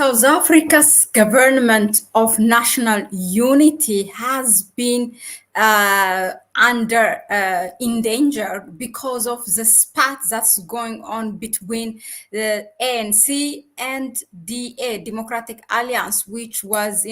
South Africa's government of national unity has been in danger because of the spat that's going on between the ANC and DA, Democratic Alliance, which was,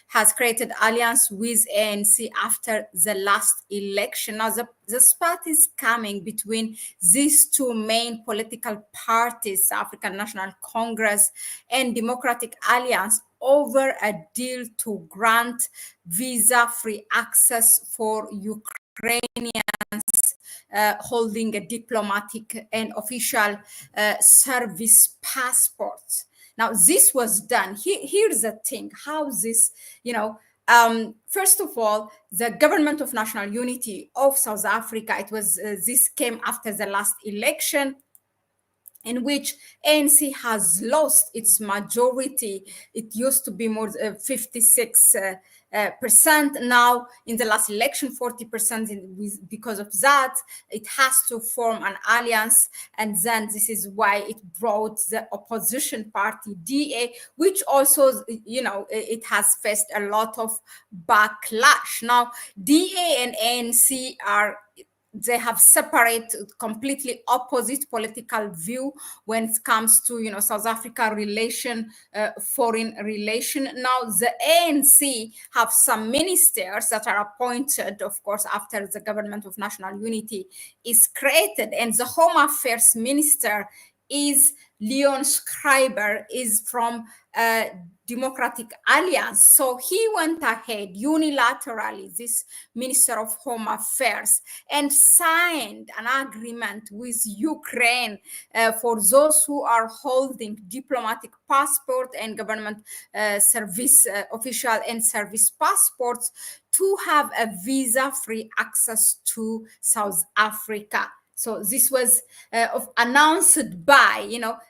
has created alliance with ANC after the last election. Now, the spat is coming between these two main political parties, African National Congress and Democratic Alliance, over a deal to grant visa-free access for Ukrainians holding a diplomatic and official service passports. Now, this was done. Here's the thing, how this, first of all, the government of national unity of South Africa, this came after the last election, in which ANC has lost its majority. It used to be more 56%. Now, in the last election, 40%. Because of that, it has to form an alliance, and then this is why it brought the opposition party DA, which also, it has faced a lot of backlash. Now, DA and ANC they have separate, completely opposite political view when it comes to, South Africa foreign relation. Now, the ANC have some ministers that are appointed, of course, after the government of national unity is created, and the Home Affairs Minister is Leon Schreiber, is from Democratic Alliance. So he went ahead unilaterally, this Minister of Home Affairs, and signed an agreement with Ukraine for those who are holding diplomatic passport and government service, official and service passports, to have a visa-free access to South Africa. So this was announced by,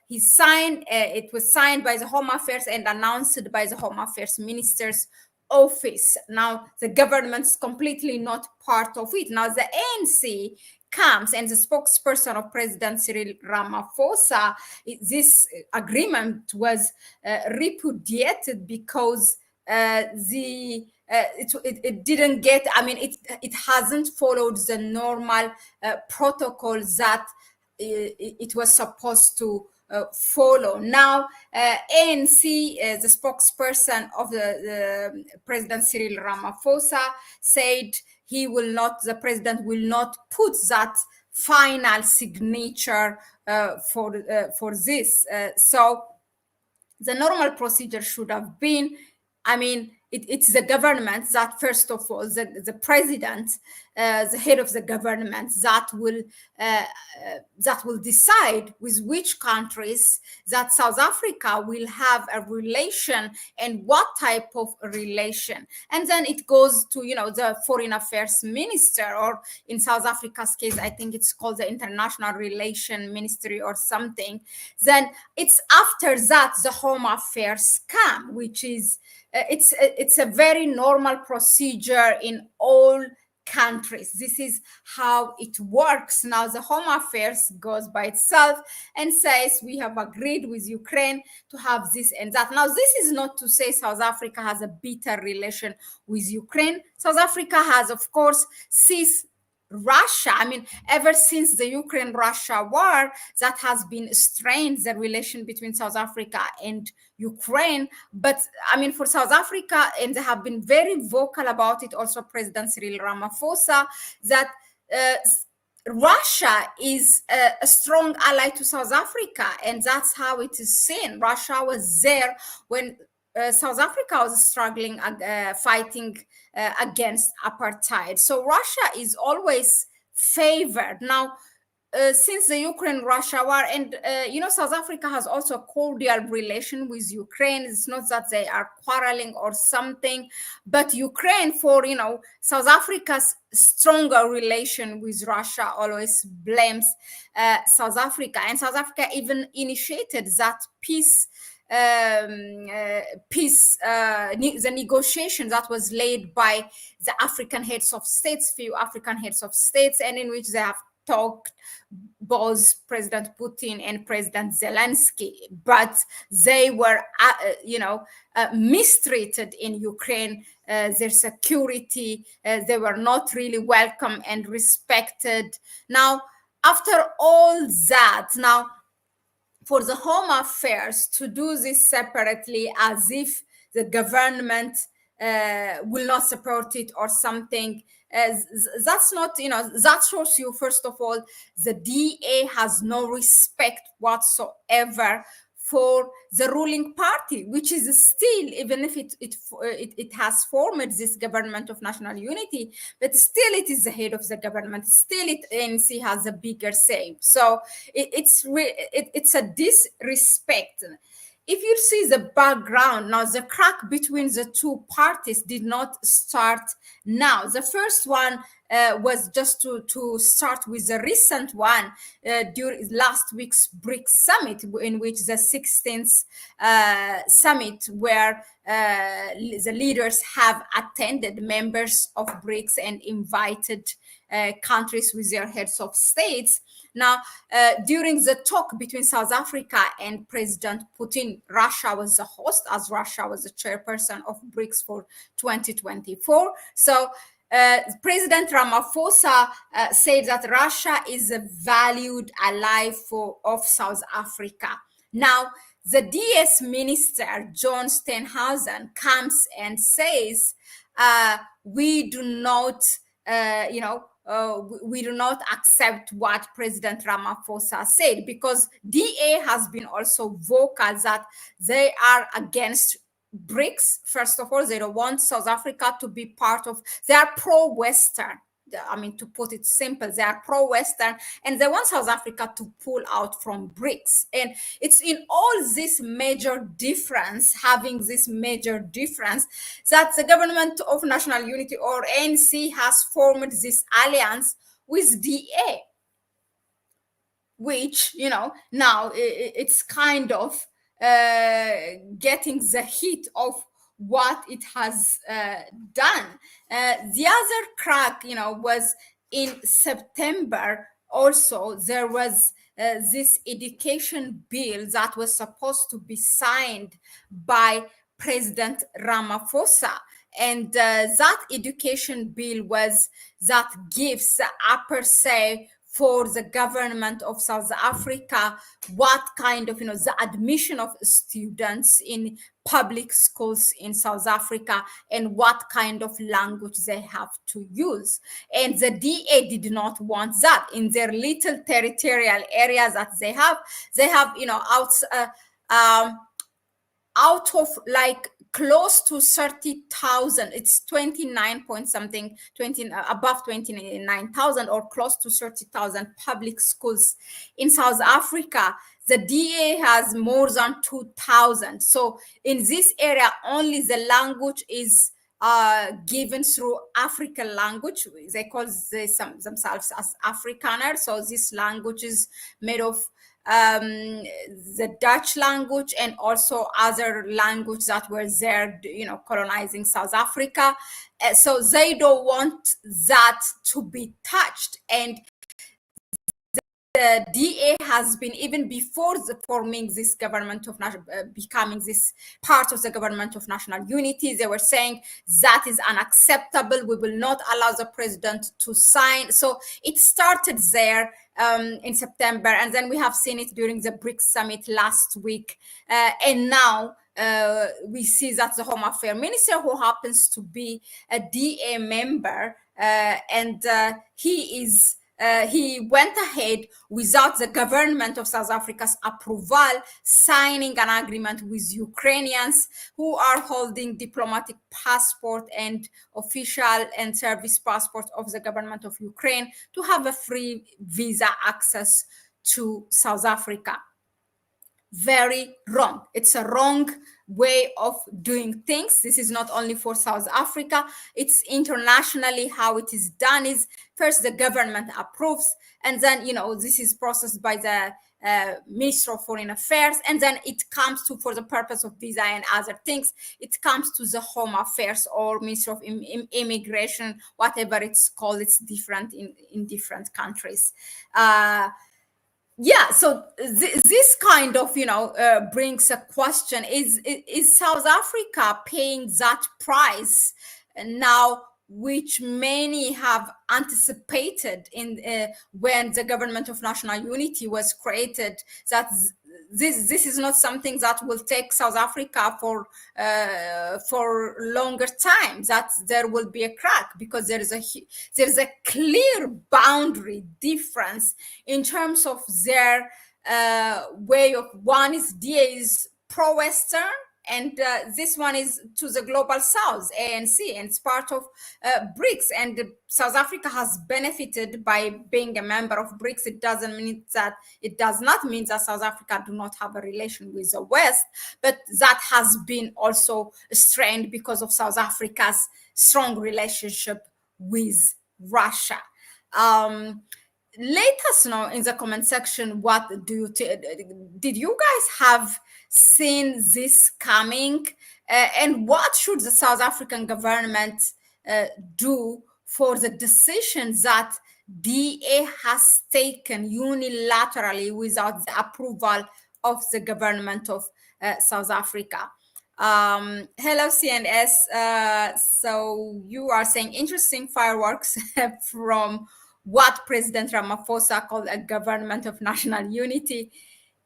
he signed, it was signed by the Home Affairs and announced by the Home Affairs Minister's office. Now, the government's completely not part of it. Now, the ANC comes, and the spokesperson of President Cyril Ramaphosa, this agreement was repudiated because it didn't get, it hasn't followed the normal protocols that it was supposed to follow. Now, ANC, the spokesperson of the President Cyril Ramaphosa, said the president will not put that final signature for this. So the normal procedure should have been, it's the government that, first of all, the president, the head of the government, that will decide with which countries that South Africa will have a relation and what type of relation. And then it goes to, the Foreign Affairs Minister, or in South Africa's case, I think it's called the International Relation Ministry or something. Then it's after that the Home Affairs come, which is, it's a very normal procedure in all countries. This is how it works. Now, the Home Affairs goes by itself and says, we have agreed with Ukraine to have this and that. Now, this is not to say South Africa has a bitter relation with Ukraine. South Africa has, of course, seized Russia. Ever since the Ukraine-Russia war, that has been strained, the relation between South Africa and Ukraine. But for South Africa, and they have been very vocal about it, also President Cyril Ramaphosa, that Russia is a strong ally to South Africa, and that's how it is seen. Russia was there when South Africa was struggling, fighting against apartheid. So Russia is always favored. Now, since the Ukraine-Russia war, and South Africa has also a cordial relation with Ukraine. It's not that they are quarreling or something, but Ukraine, for South Africa's stronger relation with Russia, always blames South Africa, and South Africa even initiated that the negotiation that was led by the few African heads of states, and in which they have talked both President Putin and President Zelensky, but they were, mistreated in Ukraine. Their security, they were not really welcome and respected. Now, after all that, now for the Home Affairs to do this separately as if the government will not support it or something, that's not, that shows you, first of all, the DA has no respect whatsoever for the ruling party, which is still, even if it has formed this government of national unity, but still it is the head of the government. Still, ANC has a bigger say. So it's a disrespect. If you see the background, now the crack between the two parties did not start now. The first one was just to start with the recent one during last week's BRICS summit, in which the 16th summit, where the leaders have attended, members of BRICS, and invited countries with their heads of states. Now, during the talk between South Africa and President Putin, Russia was the host, as Russia was the chairperson of BRICS for 2024. So President Ramaphosa said that Russia is a valued ally of South Africa. Now, the DS minister, John Steenhuisen, comes and says, we do not, we do not accept what President Ramaphosa said, because DA has been also vocal that they are against BRICS. First of all, they don't want South Africa to be part of, they are pro-Western. I mean, to put it simple, they are pro-Western, and they want South Africa to pull out from BRICS. And it's in all this major difference, having this major difference, that the Government of National Unity, or ANC, has formed this alliance with DA, which, now it's kind of getting the heat of what it has done. The other crack, was in September. Also, there was this education bill that was supposed to be signed by President Ramaphosa. And that education bill was that gives upper say for the government of South Africa what kind of, the admission of students in public schools in South Africa and what kind of language they have to use. And the DA did not want that. In their little territorial areas that they have, out of like close to 30,000, it's 29 point something, 20, above 29,000 or close to 30,000 public schools in South Africa. The DA has more than 2,000. So in this area, only the language is given through African language. They call themselves as Afrikaner. So this language is made of the Dutch language and also other languages that were there, colonizing South Africa. So they don't want that to be touched. And the DA has been, even before forming this government of becoming this part of the government of national unity, they were saying that is unacceptable. We will not allow the president to sign. So it started there in September, and then we have seen it during the BRICS summit last week. And now we see that the Home Affairs Minister, who happens to be a DA member, and he went ahead without the government of South Africa's approval, signing an agreement with Ukrainians who are holding diplomatic passport and official and service passport of the government of Ukraine to have a free visa access to South Africa. Very wrong. It's a wrong way of doing things. This is not only for South Africa, it's internationally. How it is done is first the government approves, and then this is processed by the Minister of Foreign Affairs, and then it comes to, for the purpose of visa and other things, it comes to the Home Affairs or Minister of Immigration, whatever it's called. It's different in different countries. So this kind of brings a question: is South Africa paying that price now, which many have anticipated when the government of national unity was created, that this is not something that will take South Africa for longer time, that there will be a crack, because there is a clear boundary difference in terms of their way of, one is DA is pro-Western, and this one is to the global south, ANC, and it's part of BRICS. And South Africa has benefited by being a member of BRICS. It does not mean that South Africa do not have a relation with the West, but that has been also strained because of South Africa's strong relationship with Russia. Let us know in the comment section, what do you did you guys have seen this coming, and what should the South African government do for the decisions that DA has taken unilaterally without the approval of the government of South Africa? Hello, CNS. So you are saying interesting fireworks from what President Ramaphosa called a government of national unity.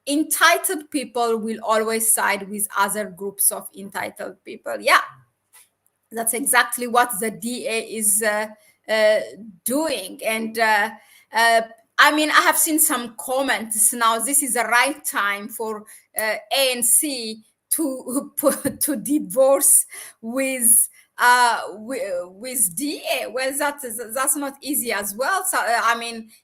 Entitled people will always side with other groups of entitled people. Yeah, that's exactly what the DA is doing. And I have seen some comments now. This is the right time for ANC to divorce with DA. Well, that's not easy as well. So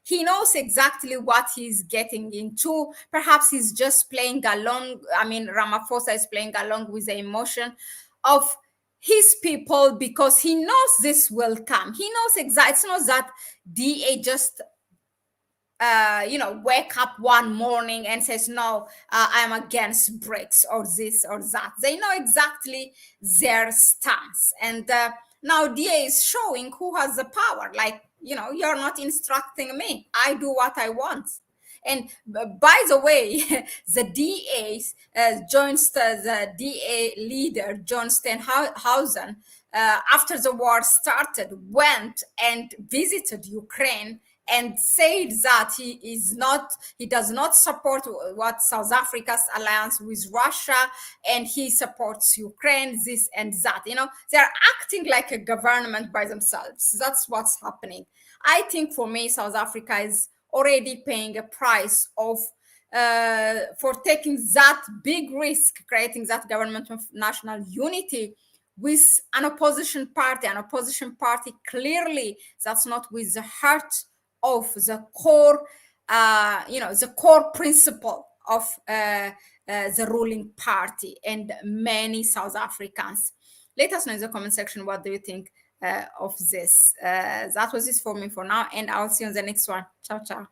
he knows exactly what he's getting into. Perhaps he's just playing along. Ramaphosa is playing along with the emotion of his people, because he knows this will come. He knows exactly. It's not that DA just wake up one morning and says, no, I'm against BRICS or this or that. They know exactly their stance. And now DA is showing who has the power. Like, you're not instructing me. I do what I want. And by the way, the DA's the DA leader, John Steenhuisen, after the war started, went and visited Ukraine and said that he does not support what South Africa's alliance with Russia, and he supports Ukraine, this and that. They're acting like a government by themselves. That's what's happening. I think for me, South Africa is already paying a price of for taking that big risk, creating that government of national unity with an opposition party clearly that's not with the heart of the core, the core principle of the ruling party and many South Africans. Let us know in the comment section, what do you think of this? That was it for me for now, and I'll see you on the next one. Ciao, ciao.